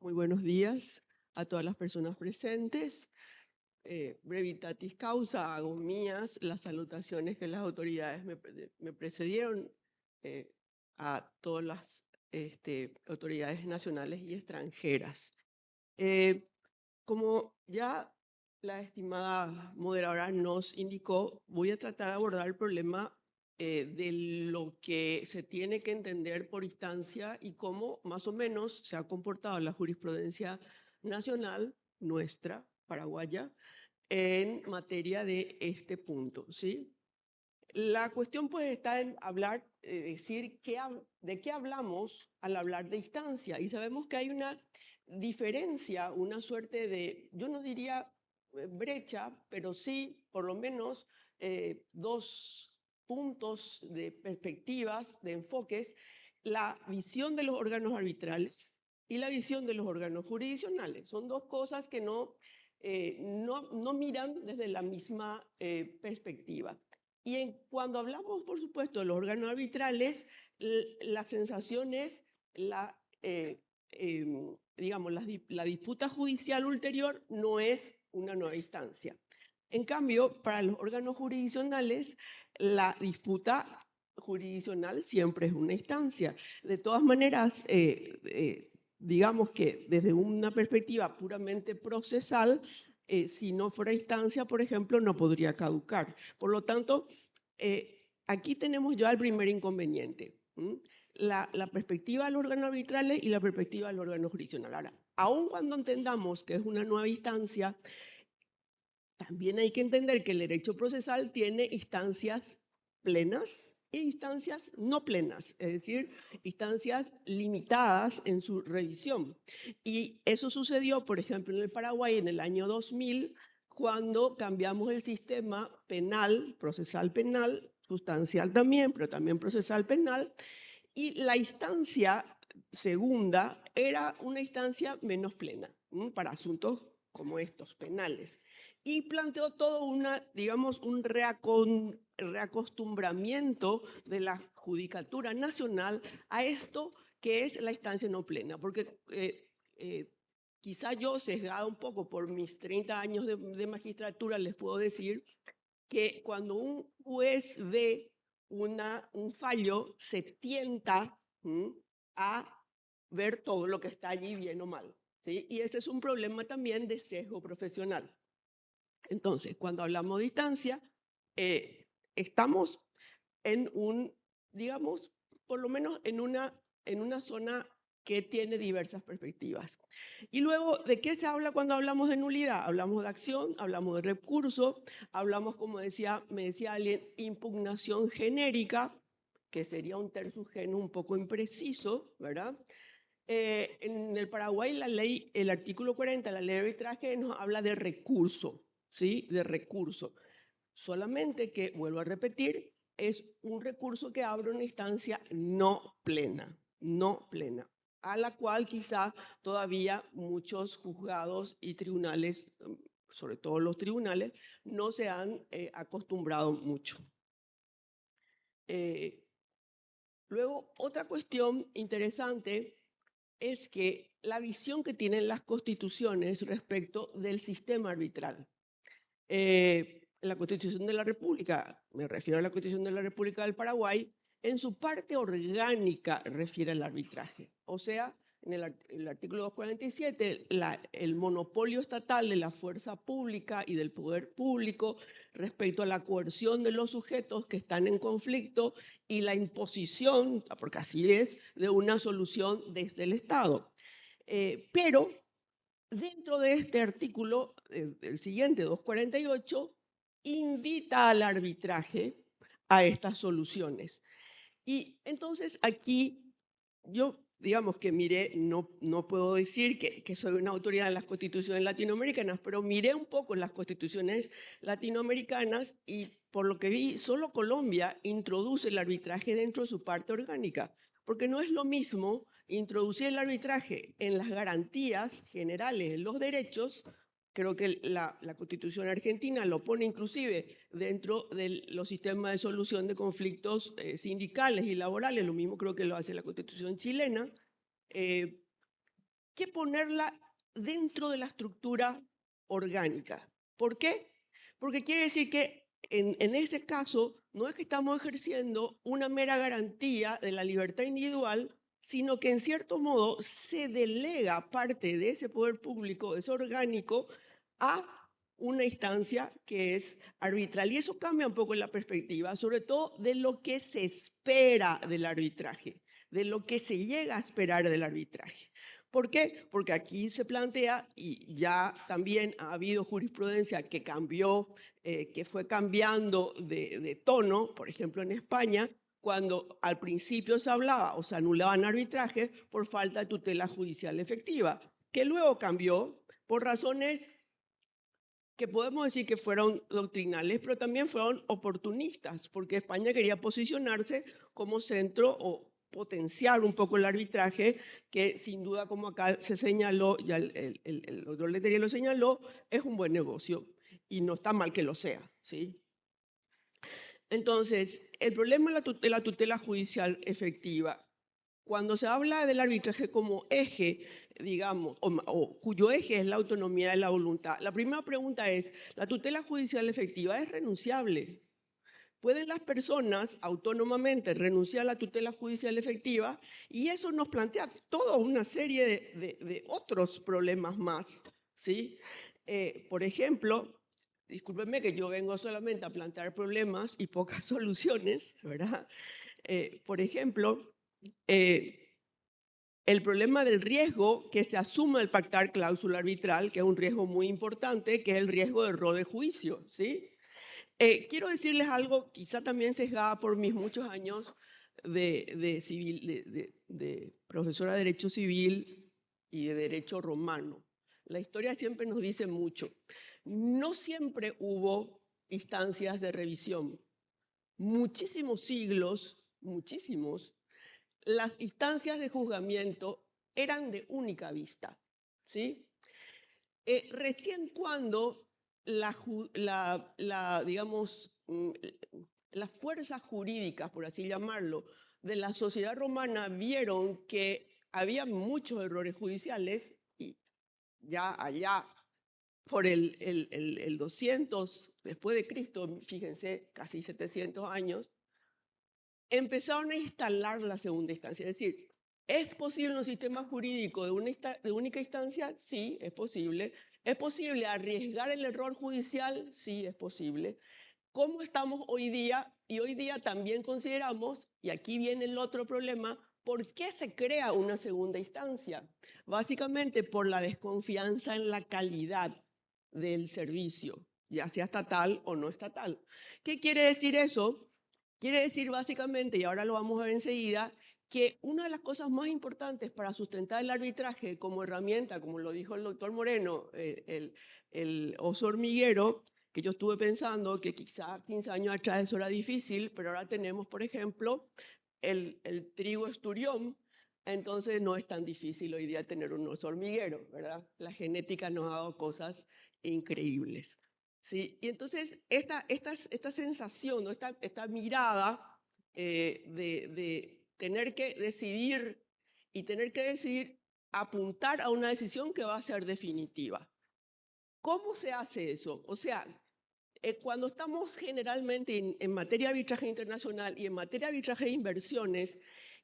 Muy buenos días a todas las personas presentes. Brevitatis causa, hago mías las salutaciones que las autoridades me precedieron, eh, a todas las autoridades nacionales y extranjeras. Eh, Como ya la estimada moderadora nos indicó, voy a tratar de abordar el problema de lo que se tiene que entender por instancia y cómo más o menos se ha comportado la jurisprudencia nacional nuestra, paraguaya, en materia de este punto, ¿sí? La cuestión pues está en hablar, decir de qué hablamos al hablar de instancia. Y sabemos que hay una diferencia, una suerte de, yo no diría brecha, pero sí por lo menos dos puntos de perspectivas, de enfoques, la visión de los órganos arbitrales y la visión de los órganos jurisdiccionales. Son dos cosas que no miran desde la misma perspectiva. Y cuando hablamos, por supuesto, de los órganos arbitrales, la sensación es digamos, la disputa judicial ulterior no es una nueva instancia. En cambio, para los órganos jurisdiccionales, la disputa jurisdiccional siempre es una instancia. De todas maneras, digamos que desde una perspectiva puramente procesal, si no fuera instancia, por ejemplo, no podría caducar. Por lo tanto, aquí tenemos ya el primer inconveniente, la perspectiva de los órganos arbitrales y la perspectiva del órgano jurisdiccional. Ahora, aun cuando entendamos que es una nueva instancia, también hay que entender que el derecho procesal tiene instancias plenas e instancias no plenas, es decir, instancias limitadas en su revisión. Y eso sucedió, por ejemplo, en el Paraguay en el año 2000, cuando cambiamos el sistema penal, procesal penal, sustancial también, pero también procesal penal, y la instancia segunda era una instancia menos plena para asuntos como estos, penales. Y planteó todo digamos, un reacostumbramiento de la Judicatura Nacional a esto que es la instancia no plena. Porque quizá yo, sesgada un poco por mis 30 años de magistratura, les puedo decir que cuando un juez ve un fallo, se tienta a ver todo lo que está allí bien o mal, ¿sí? Y ese es un problema también de sesgo profesional. Entonces, cuando hablamos de distancia, estamos en digamos, por lo menos en una zona que tiene diversas perspectivas. Y luego, ¿de qué se habla cuando hablamos de nulidad? Hablamos de acción, hablamos de recurso, hablamos, como me decía alguien, impugnación genérica, que sería un tersus genus un poco impreciso, ¿verdad? En el Paraguay, el artículo 40 de la ley de arbitraje nos habla de recurso, ¿sí? De recurso. Solamente que, vuelvo a repetir, es un recurso que abre una instancia no plena, a la cual quizá todavía muchos juzgados y tribunales, sobre todo los tribunales, no se han acostumbrado mucho. Luego, otra cuestión interesante es que la visión que tienen las constituciones respecto del sistema arbitral. La Constitución de la República, me refiero a la Constitución de la República del Paraguay, en su parte orgánica refiere al arbitraje. O sea, en el artículo 247, el monopolio estatal de la fuerza pública y del poder público respecto a la coerción de los sujetos que están en conflicto y la imposición, porque así es, de una solución desde el Estado. Pero dentro de este artículo, el siguiente, 248, invita al arbitraje a estas soluciones. Y entonces aquí yo, digamos que miré, no puedo decir que soy una autoridad en las constituciones latinoamericanas, pero miré un poco las constituciones latinoamericanas y por lo que vi, solo Colombia introduce el arbitraje dentro de su parte orgánica, porque no es lo mismo introducir el arbitraje en las garantías generales de los derechos. Creo que la Constitución argentina lo pone inclusive dentro de los sistemas de solución de conflictos sindicales y laborales. Lo mismo creo que lo hace la Constitución chilena. que ponerla dentro de la estructura orgánica. ¿Por qué? Porque quiere decir que en ese caso no es que estamos ejerciendo una mera garantía de la libertad individual, sino que en cierto modo se delega parte de ese poder público, ese orgánico, a una instancia que es arbitral. Y eso cambia un poco la perspectiva, sobre todo de lo que se espera del arbitraje, de lo que se llega a esperar del arbitraje. ¿Por qué? Porque aquí se plantea, y ya también ha habido jurisprudencia que cambió, que fue cambiando de tono, por ejemplo en España, cuando al principio se hablaba o se anulaban arbitrajes por falta de tutela judicial efectiva, que luego cambió por razones que podemos decir que fueron doctrinales, pero también fueron oportunistas, porque España quería posicionarse como centro o potenciar un poco el arbitraje, que sin duda, como acá se señaló, ya el doctor Letelier lo señaló, es un buen negocio y no está mal que lo sea, ¿sí? Entonces, el problema de la tutela judicial efectiva, cuando se habla del arbitraje como eje, digamos, o cuyo eje es la autonomía de la voluntad, la primera pregunta es, ¿la tutela judicial efectiva es renunciable? ¿Pueden las personas autónomamente renunciar a la tutela judicial efectiva? Y eso nos plantea toda una serie de otros problemas más, ¿sí? Por ejemplo, discúlpenme que yo vengo solamente a plantear problemas y pocas soluciones, ¿verdad? Por ejemplo, el problema del riesgo que se asuma al pactar cláusula arbitral, que es un riesgo muy importante, que es el riesgo de error de juicio, ¿sí? Quiero decirles algo, quizá también sesgada por mis muchos años de profesora de Derecho Civil y de Derecho Romano. La historia siempre nos dice mucho. No siempre hubo instancias de revisión. Muchísimos siglos, muchísimos, las instancias de juzgamiento eran de única vista, ¿sí? Recién cuando digamos, las fuerzas jurídicas, por así llamarlo, de la sociedad romana vieron que había muchos errores judiciales y ya allá por el 200 después de Cristo, fíjense, casi 700 años, empezaron a instalar la segunda instancia. Es decir, ¿es posible en un sistema jurídico de única instancia? Sí, es posible. ¿Es posible arriesgar el error judicial? Sí, es posible. ¿Cómo estamos hoy día? Y hoy día también consideramos, y aquí viene el otro problema, ¿por qué se crea una segunda instancia? Básicamente por la desconfianza en la calidad del servicio, ya sea estatal o no estatal. ¿Qué quiere decir eso? Quiere decir básicamente, y ahora lo vamos a ver enseguida, que una de las cosas más importantes para sustentar el arbitraje como herramienta, como lo dijo el doctor Moreno, el oso hormiguero, que yo estuve pensando que quizá 15 años atrás eso era difícil, pero ahora tenemos, por ejemplo, el trigo esturión, entonces no es tan difícil hoy día tener un oso hormiguero, ¿verdad? La genética nos ha dado cosas increíbles. ¿Sí? Y entonces esta sensación, ¿no? esta mirada de tener que decidir y tener que decidir apuntar a una decisión que va a ser definitiva. ¿Cómo se hace eso? O sea, cuando estamos generalmente en materia de arbitraje internacional y en materia de arbitraje de inversiones,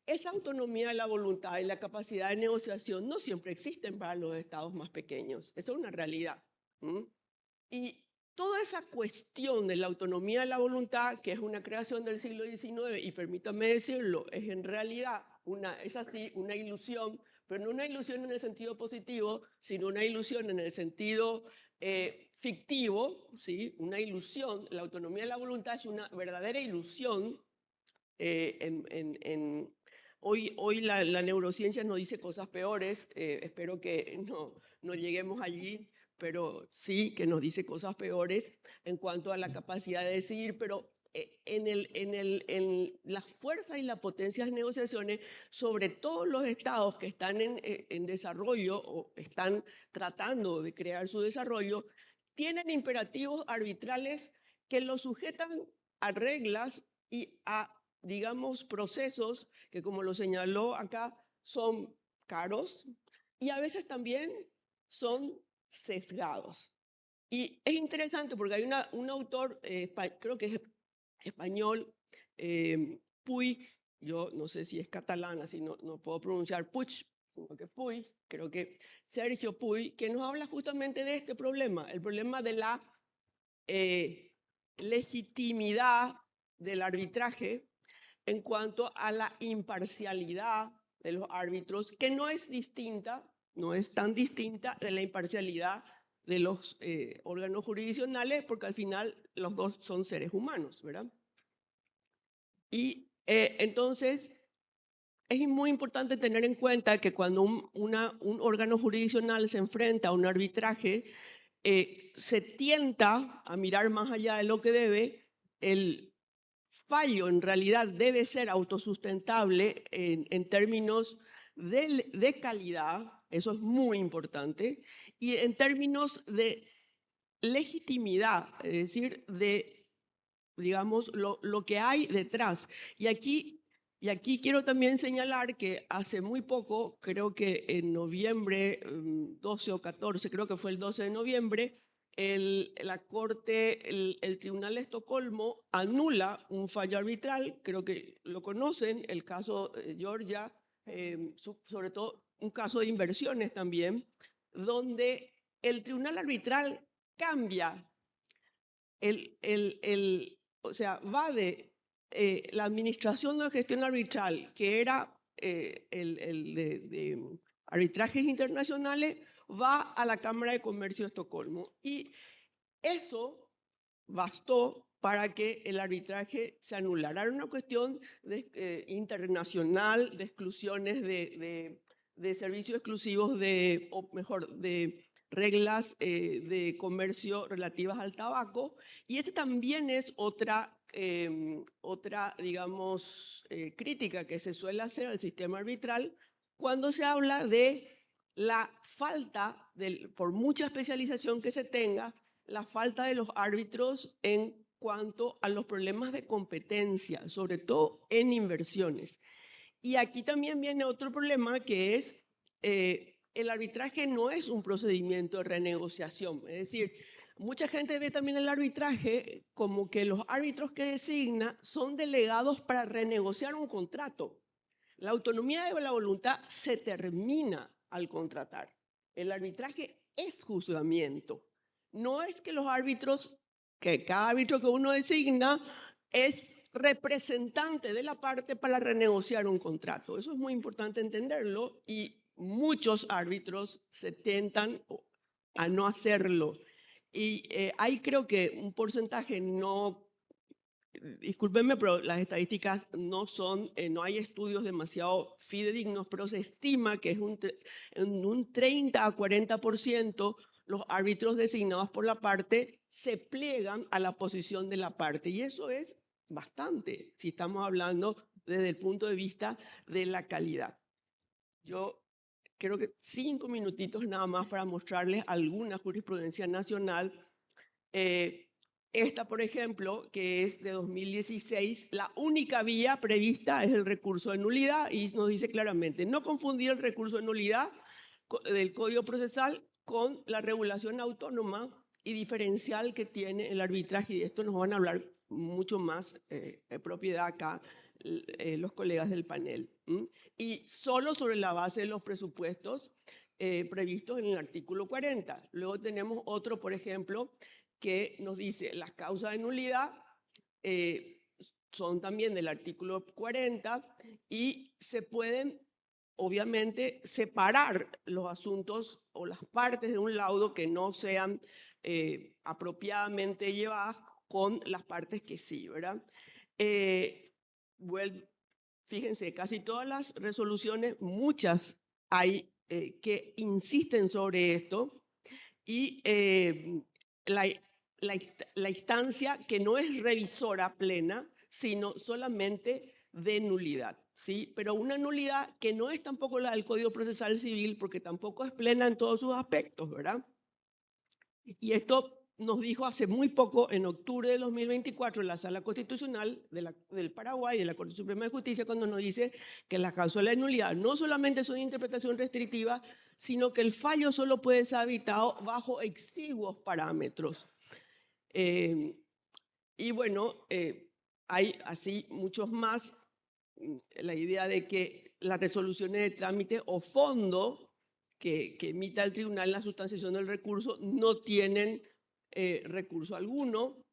esa autonomía de la voluntad y la capacidad de negociación no siempre existen para los estados más pequeños. Eso es una realidad. Y toda esa cuestión de la autonomía de la voluntad, que es una creación del siglo XIX, y permítame decirlo, es en realidad es así, una ilusión, pero no una ilusión en el sentido positivo, sino una ilusión en el sentido fictivo, ¿sí? Una ilusión. La autonomía de la voluntad es una verdadera ilusión. Hoy la neurociencia nos dice cosas peores, espero que no lleguemos allí, pero sí que nos dice cosas peores en cuanto a la capacidad de decidir, pero en las fuerzas y las potencias de negociaciones, sobre todo los estados que están en desarrollo o están tratando de crear su desarrollo, tienen imperativos arbitrales que los sujetan a reglas y a, digamos, procesos que, como lo señaló acá, son caros, y a veces también son sesgados. Y es interesante porque hay un autor, creo que es español, Puig, yo no sé si es catalán, así no puedo pronunciar Puig, sino que Puig, creo que Sergio Puig, que nos habla justamente de este problema, el problema de la legitimidad del arbitraje en cuanto a la imparcialidad de los árbitros, que no es distinta, no es tan distinta de la imparcialidad de los órganos jurisdiccionales, porque al final los dos son seres humanos, ¿verdad? Y entonces es muy importante tener en cuenta que cuando un órgano jurisdiccional se enfrenta a un arbitraje, se tienta a mirar más allá de lo que debe. El fallo en realidad debe ser autosustentable en términos de calidad, eso es muy importante, y en términos de legitimidad, es decir, de, digamos, lo que hay detrás. Y aquí quiero también señalar que hace muy poco, creo que en noviembre 12 o 14, creo que fue el 12 de noviembre, la Corte, el Tribunal de Estocolmo anula un fallo arbitral, creo que lo conocen, el caso Georgia, sobre todo un caso de inversiones también, donde el Tribunal Arbitral cambia o sea, va de la administración de gestión arbitral, que era el de arbitrajes internacionales, va a la Cámara de Comercio de Estocolmo. Y eso bastó para que el arbitraje se anulara. Era una cuestión internacional de exclusiones de servicios exclusivos, o mejor, de reglas de comercio relativas al tabaco. Y esa también es otra, digamos, crítica que se suele hacer al sistema arbitral cuando se habla de la falta, por mucha especialización que se tenga, la falta de los árbitros en cuanto a los problemas de competencia, sobre todo en inversiones. Y aquí también viene otro problema que es el arbitraje no es un procedimiento de renegociación. Es decir, mucha gente ve también el arbitraje como que los árbitros que designa son delegados para renegociar un contrato. La autonomía de la voluntad se termina al contratar. El arbitraje es juzgamiento. No es que los árbitros, que cada árbitro que uno designa es representante de la parte para renegociar un contrato. Eso es muy importante entenderlo y muchos árbitros se tentan a no hacerlo. Y hay creo que un porcentaje no, discúlpenme, pero las estadísticas no son, no hay estudios demasiado fidedignos, pero se estima que es en un 30 a 40% los árbitros designados por la parte se pliegan a la posición de la parte. Y eso es bastante, si estamos hablando desde el punto de vista de la calidad. Yo creo que 5 minutitos nada más para mostrarles alguna jurisprudencia nacional. Esta, por ejemplo, que es de 2016, la única vía prevista es el recurso de nulidad y nos dice claramente no confundir el recurso de nulidad del Código Procesal con la regulación autónoma y diferencial que tiene el arbitraje. Y de esto nos van a hablar mucho más en propiedad acá los colegas del panel. Y solo sobre la base de los presupuestos previstos en el artículo 40. Luego tenemos otro, por ejemplo, que nos dice las causas de nulidad son también del artículo 40 y se pueden, obviamente, separar los asuntos o las partes de un laudo que no sean apropiadamente llevadas con las partes que sí, ¿verdad? Fíjense, casi todas las resoluciones, muchas hay que insisten sobre esto y la instancia que no es revisora plena, sino solamente de nulidad, ¿sí? Pero una nulidad que no es tampoco la del Código Procesal Civil, porque tampoco es plena en todos sus aspectos, ¿verdad? Y esto nos dijo hace muy poco, en octubre de 2024, en la Sala Constitucional del Paraguay, de la Corte Suprema de Justicia, cuando nos dice que las cláusulas de nulidad no solamente son interpretación restrictiva, sino que el fallo solo puede ser habitado bajo exiguos parámetros. Y bueno, hay así muchos más. La idea de que las resoluciones de trámite o fondo que emita el tribunal en la sustanciación del recurso no tienen recurso alguno,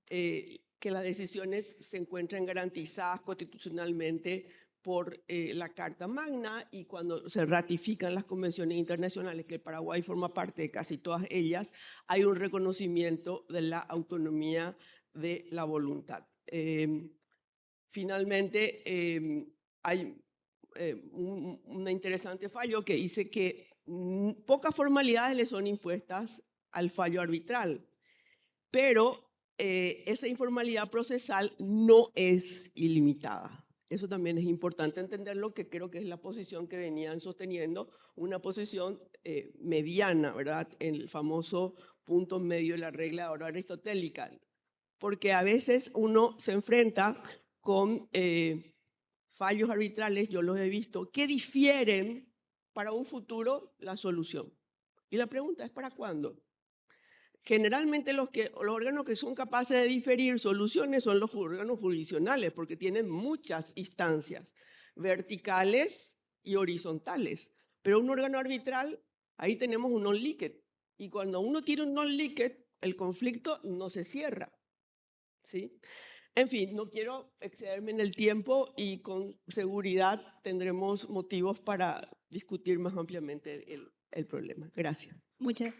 que las decisiones se encuentran garantizadas constitucionalmente por la Carta Magna, y cuando se ratifican las convenciones internacionales, que el Paraguay forma parte de casi todas ellas, hay un reconocimiento de la autonomía de la voluntad. Finalmente, hay un interesante fallo que dice que pocas formalidades le son impuestas al fallo arbitral, pero esa informalidad procesal no es ilimitada. Eso también es importante entenderlo, que creo que es la posición que venían sosteniendo, una posición mediana, ¿verdad? En el famoso punto medio de la regla de oro aristotélica, porque a veces uno se enfrenta con fallos arbitrales, yo los he visto, que difieren para un futuro la solución. Y la pregunta es, ¿para cuándo? Generalmente los órganos que son capaces de diferir soluciones son los órganos jurisdiccionales, porque tienen muchas instancias, verticales y horizontales. Pero un órgano arbitral, ahí tenemos un non-liquid. Y cuando uno tiene un non-liquid, el conflicto no se cierra, ¿sí? En fin, no quiero excederme en el tiempo, y con seguridad tendremos motivos para discutir más ampliamente el problema. Gracias. Muchas